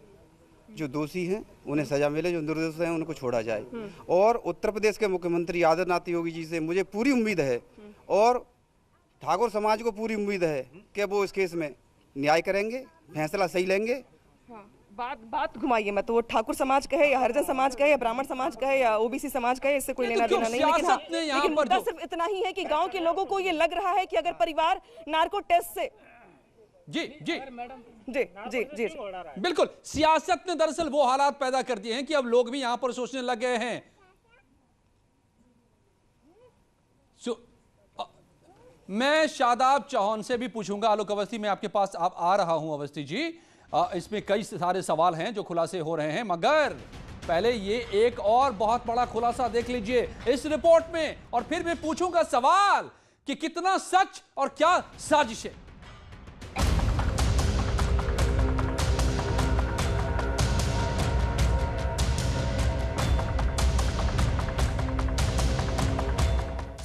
जो दोषी हैं उन्हें सजा मिले, जो निर्दोष हैं उनको छोड़ा जाए। और उत्तर प्रदेश के मुख्यमंत्री आदित्यनाथ योगी जी से मुझे पूरी उम्मीद है और ठाकुर समाज को पूरी उम्मीद है कि वो इस केस में न्याय करेंगे, फैसला सही लेंगे। बात घुमाइए मत, वो ठाकुर समाज कहे या हरिजन समाज कहे या ब्राह्मण समाज कहे या ओबीसी समाज कहे, इससे कोई लेना देना नहीं। लेकिन मुद्दा सिर्फ इतना ही है कि गांव के लोगों को ये लग रहा है कि अगर परिवार नार्को टेस्ट से जी जी जी जी जी बिल्कुल, सियासत ने दरअसल वो हालात पैदा कर दिए हैं कि अब लोग भी यहां पर सोचने लग गए हैं। मैं शादाब चौहान से भी पूछूंगा। आलोक अवस्थी, मैं आपके पास आ रहा हूं अवस्थी जी। इसमें कई सारे सवाल हैं जो खुलासे हो रहे हैं, मगर पहले ये एक और बहुत बड़ा खुलासा देख लीजिए इस रिपोर्ट में, और फिर मैं पूछूंगा सवाल कि कितना सच और क्या साजिश है।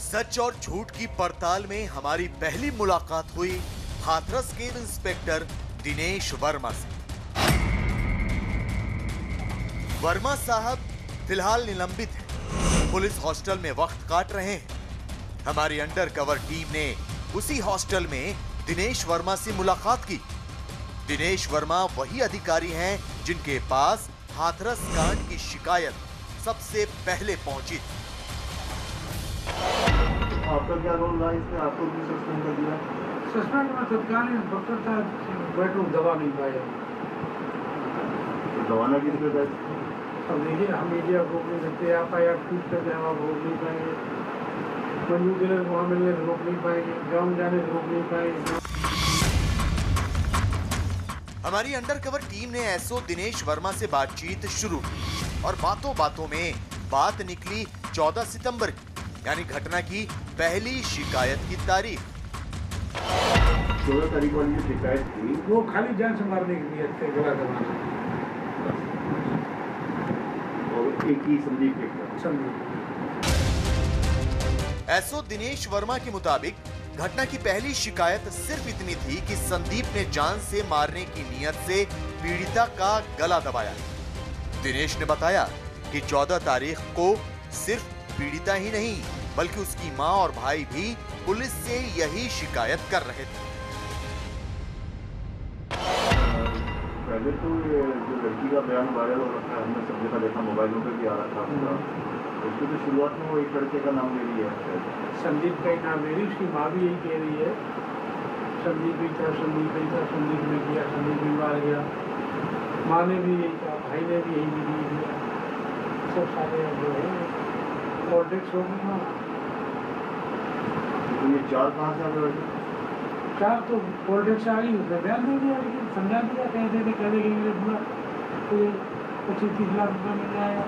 सच और झूठ की पड़ताल में हमारी पहली मुलाकात हुई हाथरस के इंस्पेक्टर दिनेश वर्मा से। वर्मा साहब फिलहाल निलंबित हैं, पुलिस हॉस्टल में वक्त काट रहे हैं। हमारी अंडरकवर टीम ने उसी हॉस्टल में दिनेश वर्मा से मुलाकात की। दिनेश वर्मा वही अधिकारी हैं जिनके पास हाथरस कांड की शिकायत सबसे पहले पहुंची। आपका क्या रोल रहा इसमें? आपको भी सस्पेंड कर दिया? सस्पेंड में तत्कालीन इंस्पेक्टर था, बेडरूम दबा नहीं पाया। तो दबाना किस पे था? अब देखिए, हम मीडिया रोक नहीं सकते, FIR टूट करके हम आप रोक नहीं पाएंगे, मंजू जिले वहाँ मिलने से रोक नहीं पाएंगे, गाँव जाने से रोक नहीं पाएंगे। हमारी अंडरकवर टीम ने एसओ दिनेश वर्मा से बातचीत शुरू की और बातों बातों में बात निकली 14 सितंबर की, यानी घटना की पहली शिकायत की तारीख। 14 तारीख वाली जो शिकायत थी वो खाली जान से मारने के लिए थे, गला दबाना। और एक ही संदीप एसओ दिनेश वर्मा के मुताबिक घटना की पहली शिकायत सिर्फ इतनी थी कि संदीप ने जान से मारने की नियत से पीड़िता का गला दबाया। दिनेश ने बताया कि 14 तारीख को सिर्फ पीड़िता ही नहीं बल्कि उसकी मां और भाई भी पुलिस से यही शिकायत कर रहे थे। पहले तो ये जो लड़की का बयान वायरल हो रखा है, हमने सब जगह देखा, मोबाइलों पे भी आ रहा था। उसकी तो शुरुआत में वो एक लड़के का नाम ले लिया है, संदीप का ही नाम ले रही, उसकी माँ भी यही कह रही है, संदीप ही था, संदीप ही था, संदीप ने किया, संदीप भी मार गया। माँ ने भी यही कहा, भाई ने भी यही किया, सब सारे जो है पॉलिटिक्स हो गई। तो ये 4 कहाँ से आगे बढ़े? 4 तो पॉलिटिक्स आ गई, उसने बयान दे दिया, लेकिन समझा दिया, कहने के लिए पूरा 25-30 लाख रुपये मिल जाएगा।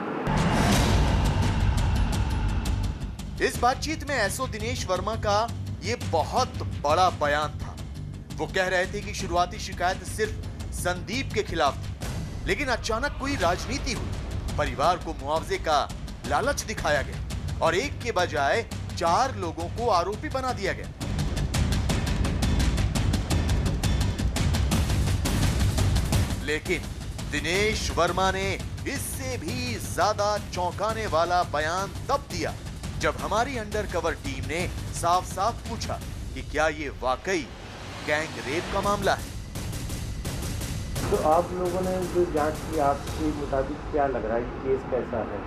इस बातचीत में एसओ दिनेश वर्मा का ये बहुत बड़ा बयान था। वो कह रहे थे कि शुरुआती शिकायत सिर्फ संदीप के खिलाफ थी, लेकिन अचानक कोई राजनीति हुई, परिवार को मुआवजे का लालच दिखाया गया और एक के बजाय 4 लोगों को आरोपी बना दिया गया। लेकिन दिनेश वर्मा ने इससे भी ज्यादा चौंकाने वाला बयान तब दिया जब हमारी अंडरकवर टीम ने साफ साफ पूछा कि क्या ये वाकई गैंग रेप का मामला है। तो आप लोगों ने जो जांच की, आपके मुताबिक क्या लग रहा है कि केस कैसा है?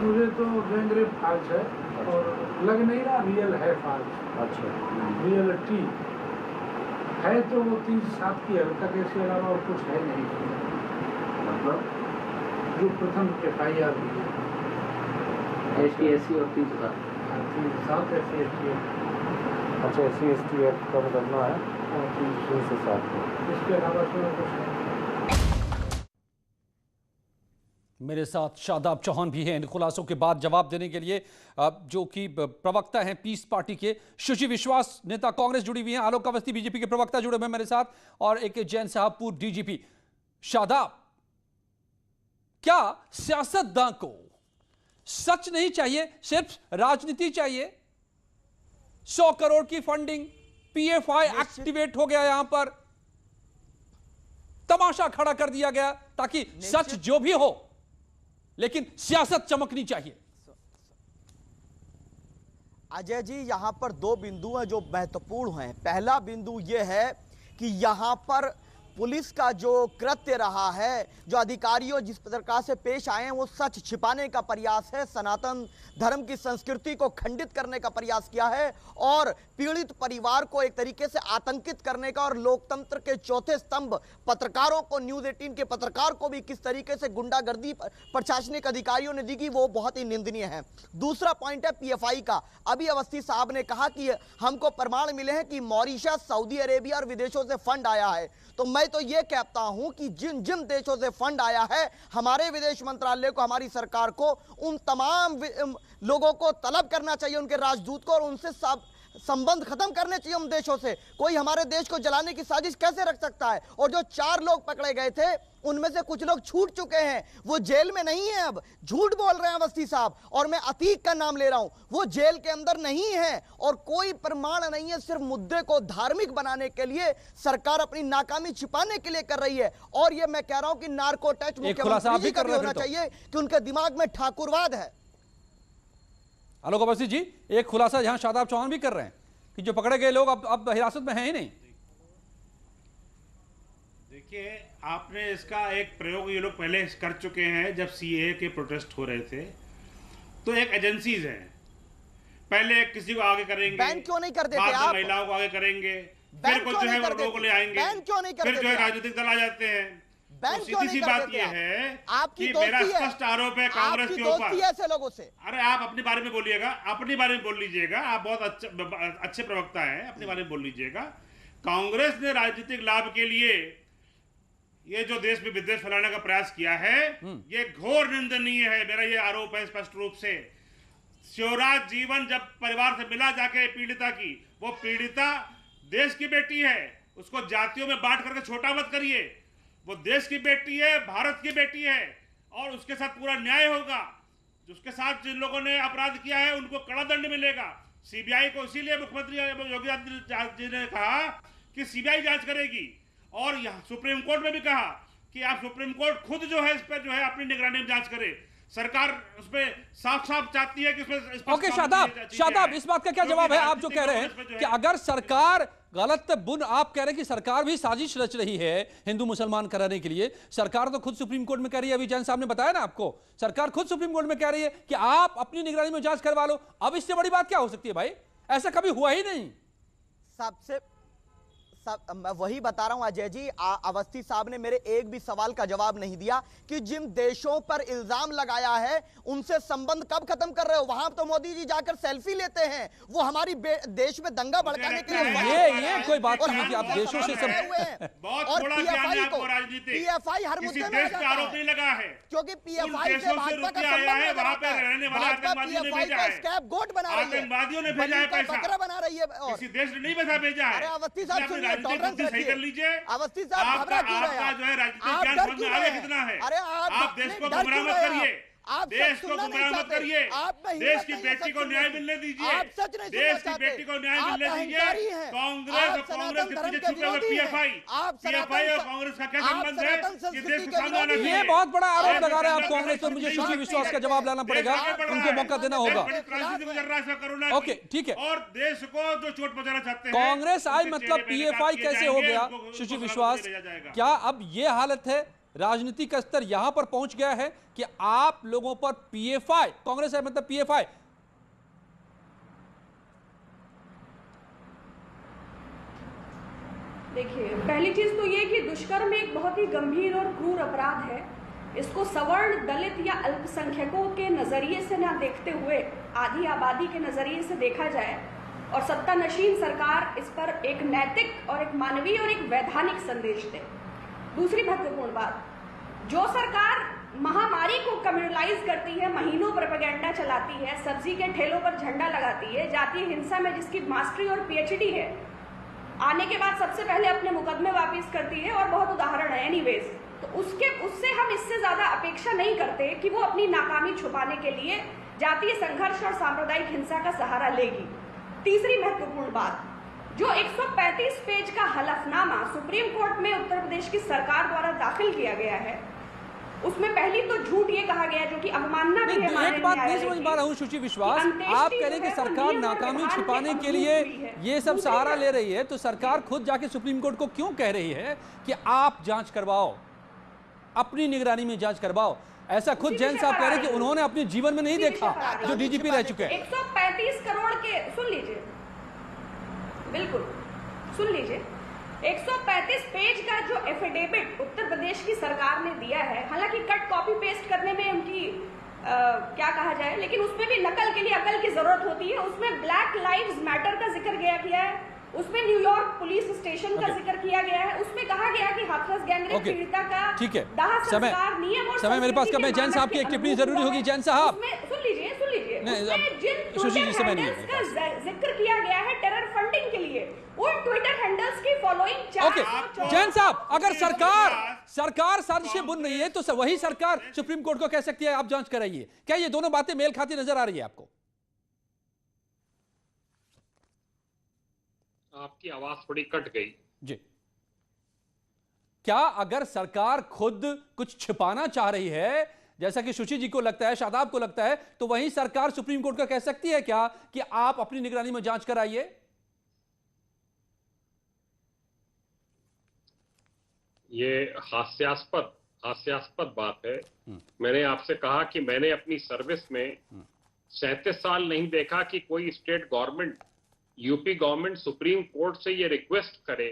मुझे तो गैंग रेप फाल्स है और लग नहीं रहा रियल है फाल्स। अच्छा, रियलिटी है तो वो 3-7 की हल्का केस के अलावा और कुछ है नहीं। मतलब जो प्रथम FIR हुई है ST/SC और 3/7 SC/ST। अच्छा, SC/ST एक्ट का मुकदमा है और 3/7 इसके अलावा कुछ है। मेरे साथ शादाब चौहान भी हैं इन खुलासों के बाद जवाब देने के लिए, जो कि प्रवक्ता हैं पीस पार्टी के। शुचि विश्वास नेता कांग्रेस जुड़ी हुई हैं, आलोक अवस्थी BJP के प्रवक्ता जुड़े हुए हैं मेरे साथ, और एक जैन साहब पूर्व DGP। शादाब, क्या सियासतदान को सच नहीं चाहिए, सिर्फ राजनीति चाहिए? 100 करोड़ की फंडिंग, PFI एक्टिवेट हो गया, यहां पर तमाशा खड़ा कर दिया गया ताकि सच जो भी हो लेकिन सियासत चमकनी चाहिए। अजय जी, यहां पर 2 बिंदु हैं जो महत्वपूर्ण हैं। पहला बिंदु यह है कि यहां पर पुलिस का जो कृत्य रहा है, जो अधिकारियों जिस प्रकार से पेश आए हैं, वो सच छिपाने का प्रयास है, सनातन धर्म की संस्कृति को खंडित करने का प्रयास किया है और पीड़ित परिवार को एक तरीके से आतंकित करने का, और लोकतंत्र के चौथे स्तंभ पत्रकारों को, न्यूज़ 18 के पत्रकार को भी किस तरीके से गुंडागर्दी प्रशासनिक अधिकारियों ने दी, वो बहुत ही निंदनीय है। दूसरा पॉइंट है PFI का। अभी अवस्थी साहब ने कहा कि हमको प्रमाण मिले हैं कि मॉरिशस, सऊदी अरेबिया और विदेशों से फंड आया है। तो मैं तो ये कहता हूं कि जिन जिन देशों से फंड आया है, हमारे विदेश मंत्रालय को, हमारी सरकार को उन तमाम लोगों को तलब करना चाहिए, उनके राजदूत को, और उनसे सब संबंध खत्म करने चाहिए उन देशों से। कोई हमारे देश को जलाने की साजिश कैसे रख सकता है? और जो 4 लोग पकड़े गए थे उनमें से कुछ लोग छूट चुके हैं, वो जेल में नहीं है। अब झूठ बोल रहे हैं अवस्थी साहब, और मैं अतीक का नाम ले रहा हूं, वो जेल के अंदर नहीं है और कोई प्रमाण नहीं है। सिर्फ मुद्दे को धार्मिक बनाने के लिए सरकार अपनी नाकामी छिपाने के लिए कर रही है। और ये मैं कह रहा हूं कि नार्को टच मुख्यमंत्री जी का भी होना चाहिए कि उनके दिमाग में ठाकुरवाद है। आलोक अवस्थी जी, एक खुलासा यहां शादाब चौहान भी कर रहे हैं कि जो पकड़े गए लोग अब हिरासत में हैं ही नहीं। देखिए, आपने इसका एक प्रयोग ये लोग पहले कर चुके हैं। जब सीएए के प्रोटेस्ट हो रहे थे तो एक एजेंसीज है, पहले किसी को आगे करेंगे, बैन क्यों नहीं कर देते बाद में आप? महिलाओं को आगे करेंगे, फिर कुछ जो है वो लोगों को ले आएंगे, बैन क्यों नहीं कर फिर जो है देते? राजनीतिक दल आ जाते हैं। बैन तो क्यों सीधी नहीं सी कर बात देते ये आप? है आपकी कि दोस्ती मेरा है, स्पष्ट आरोप है कांग्रेस आपकी के ऊपर। दोस्ती है ऐसे लोगों से। अरे आप अपने बारे में बोलिएगा, अपने बारे में बोल लीजिएगा, आप बहुत अच्छे प्रवक्ता हैं, अपने बारे में बोल लीजिएगा। कांग्रेस ने राजनीतिक लाभ के लिए ये जो देश में विद्वेष फैलाने का प्रयास किया है, ये घोर निंदनीय है। मेरा ये आरोप है स्पष्ट रूप से। शिवराज जीवन जब परिवार से मिला जाके पीड़िता की, वो पीड़िता देश की बेटी है, उसको जातियों में बांट करके छोटा मत करिए। वो देश की बेटी है, भारत की बेटी है, और उसके साथ पूरा न्याय होगा। उसके साथ जिन लोगों ने अपराध किया है उनको कड़ा दंड मिलेगा। सीबीआई को इसीलिए मुख्यमंत्री योगी आदित्यनाथ जी ने कहा कि सीबीआई जांच करेगी, और यहाँ सुप्रीम कोर्ट में भी कहा कि आप सुप्रीम कोर्ट खुद जो है इस पर जो है अपनी निगरानी में जांच करे। सरकार उसमें साफ साफ चाहती है कि उसमें ओके शादाब, इस बात का क्या जवाब है? आप जो कह रहे हैं कि अगर सरकार गलत बुन, आप कह रहे हैं कि सरकार भी साजिश रच रही है हिंदू मुसलमान कराने के लिए। सरकार तो खुद सुप्रीम कोर्ट में कह रही है, अभी जैन साहब ने बताया ना आपको, सरकार खुद सुप्रीम कोर्ट में कह रही है कि आप अपनी निगरानी में जांच करवा लो। अब इससे बड़ी बात क्या हो सकती है भाई? ऐसा कभी हुआ ही नहीं। मैं वही बता रहा हूं अजय जी, अवस्थी साहब ने मेरे एक भी सवाल का जवाब नहीं दिया कि जिन देशों पर इल्जाम लगाया है उनसे संबंध कब खत्म कर रहे हो? वहां तो मोदी जी जाकर सेल्फी लेते हैं, वो हमारी देश में दंगा भड़काने के लिए ये कोई बात नहीं कि आप देशों से और पीएफआई हर मुद्दे में आरोप नहीं लगा है, क्योंकि पीएफआई से भाजपा का संबंध वहां पे रहने वाले आतंकवादियों ने भेजा है, स्कैपगोट बना रही है, आतंकवादियों ने भेजा है पैसा, बकरा बना रही है, किसी देश ने नहीं भेजा है। अरे अवस्थी साहब सुनिए, टॉलरेंस सही कर लीजिए। अवस्थी साहब घबरा क्यों रहे हैं? जो है राजनीतिक ज्ञान समझ में आगे कितना है? अरे आप देश को गुमराह मत करिए, आप देश को गुमराह मत करिए, देश की बेटी को न्याय मिलने दीजिए, देश की बेटी को न्याय मिलने दीजिए। कांग्रेस और कांग्रेस के पीछे छुपे हुए पीएफआई और कांग्रेस का क्या संबंध है कि देश के सामने आना चाहिए? ये बहुत बड़ा आरोप लगा रहे हैं आप कांग्रेस पर। मुझे शुचि विश्वास का जवाब लाना पड़ेगा, उनको मौका देना होगा। ओके ठीक है, और देश को जो चोट पहुंचाना चाहते हैं कांग्रेस आई मतलब पीएफआई कैसे हो गया? शुचि विश्वास, क्या अब ये हालत है, राजनीति का स्तर यहां पर पहुंच गया है कि आप लोगों पर पीएफआई, कांग्रेस है मतलब पीएफआई? देखिए, पहली चीज तो ये कि दुष्कर्म एक बहुत ही गंभीर और क्रूर अपराध है। इसको सवर्ण, दलित या अल्पसंख्यकों के नजरिए से ना देखते हुए आधी आबादी के नजरिए से देखा जाए, और सत्तानशीन सरकार इस पर एक नैतिक और एक मानवीय और एक वैधानिक संदेश दे। दूसरी महत्वपूर्ण बात, जो सरकार महामारी को कम्युनलाइज करती है, महीनों प्रोपेगेंडा चलाती है, सब्जी के ठेलों पर झंडा लगाती है, जातीय हिंसा में जिसकी मास्टरी और पीएचडी है, आने के बाद सबसे पहले अपने मुकदमे वापस करती है, और बहुत उदाहरण है एनीवेज। तो उससे हम इससे ज्यादा अपेक्षा नहीं करते कि वो अपनी नाकामी छुपाने के लिए जातीय संघर्ष और सांप्रदायिक हिंसा का सहारा लेगी। तीसरी महत्वपूर्ण बात, जो 135 पेज का हलफनामा सुप्रीम कोर्ट में उत्तर प्रदेश की सरकार द्वारा दाखिल किया गया है, उसमें पहली तो झूठ ये कहा गया जो कि अवमानना भी है। एक बात नहीं समझ पा रहा हूं शुचि विश्वास, आप कह रहे हैं कि सरकार नाकामी छिपाने के लिए ये सब सहारा ले रही है, तो सरकार खुद जाके सुप्रीम कोर्ट को क्यों कह रही है कि आप जांच करवाओ, अपनी निगरानी में जांच करवाओ? ऐसा खुद जैन साहब कह रहे हैं कि उन्होंने अपने जीवन में नहीं देखा, जो डीजीपी रह चुके हैं। 135 करोड़ के, सुन लीजिए, बिल्कुल सुन लीजिए, 135 पेज का जो एफिडेविट उत्तर प्रदेश की सरकार ने दिया है, हालांकि कट कॉपी पेस्ट करने में उनकी क्या कहा जाए, लेकिन उसमें भी नकल के लिए अकल की जरूरत होती है। उसमें ब्लैक लाइव्स मैटर का जिक्र किया है, उसमें न्यूयॉर्क पुलिस स्टेशन का जिक्र किया गया है, उसमें कहा गया कि हाथरस गैंगरेप पीड़िता का ठीक है, दाह संस्कार नियम और समय मेरे पास कम है। जैन साहब की एक टिप्पणी जरूरी होगी। जैन साहब सुन लीजिए, जिन जिक्र किया गया है टेरर फंडिंग के लिए, उन ट्विटर हैंडल्स की फॉलोइंग। ओके जैन साहब, अगर सरकार साजिशें बुन रही है तो वही सरकार सुप्रीम कोर्ट को कह सकती है आप जांच कराइए। क्या ये दोनों बातें मेल खाती नजर आ रही है आपको? आपकी आवाज थोड़ी कट गई जी। क्या अगर सरकार खुद कुछ छिपाना चाह रही है, जैसा कि शुचि जी को लगता है, शादाब को लगता है, तो वही सरकार सुप्रीम कोर्ट को कह सकती है क्या कि आप अपनी निगरानी में जांच कराइए? ये हास्यास्पद बात है। मैंने आपसे कहा कि मैंने अपनी सर्विस में 37 साल नहीं देखा कि कोई state government, UP government supreme court से ये रिक्वेस्ट करे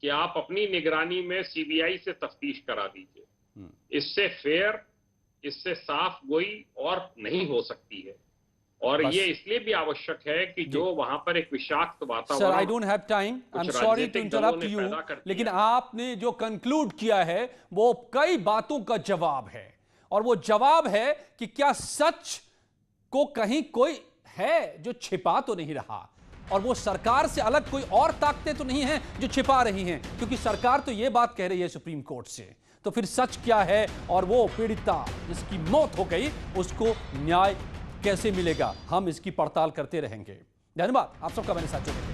कि आप अपनी निगरानी में सीबीआई से तफ्तीश करा दीजिए। इससे फेयर, इससे साफ गोई और नहीं हो सकती है। और ये इसलिए भी आवश्यक है कि जो वहां पर एक विषाक्त वातावरण, sir I don't have time, I am sorry to interrupt you, लेकिन आपने जो कंक्लूड किया है वो कई बातों का जवाब है, और वो जवाब है कि क्या सच को कहीं कोई है जो छिपा तो नहीं रहा, और वो सरकार से अलग कोई और ताकतें तो नहीं हैं जो छिपा रही हैं, क्योंकि सरकार तो ये बात कह रही है सुप्रीम कोर्ट से। तो फिर सच क्या है, और वो पीड़िता जिसकी मौत हो गई उसको न्याय कैसे मिलेगा, हम इसकी पड़ताल करते रहेंगे। धन्यवाद आप सबका मेरे साथ जुड़ने के लिए।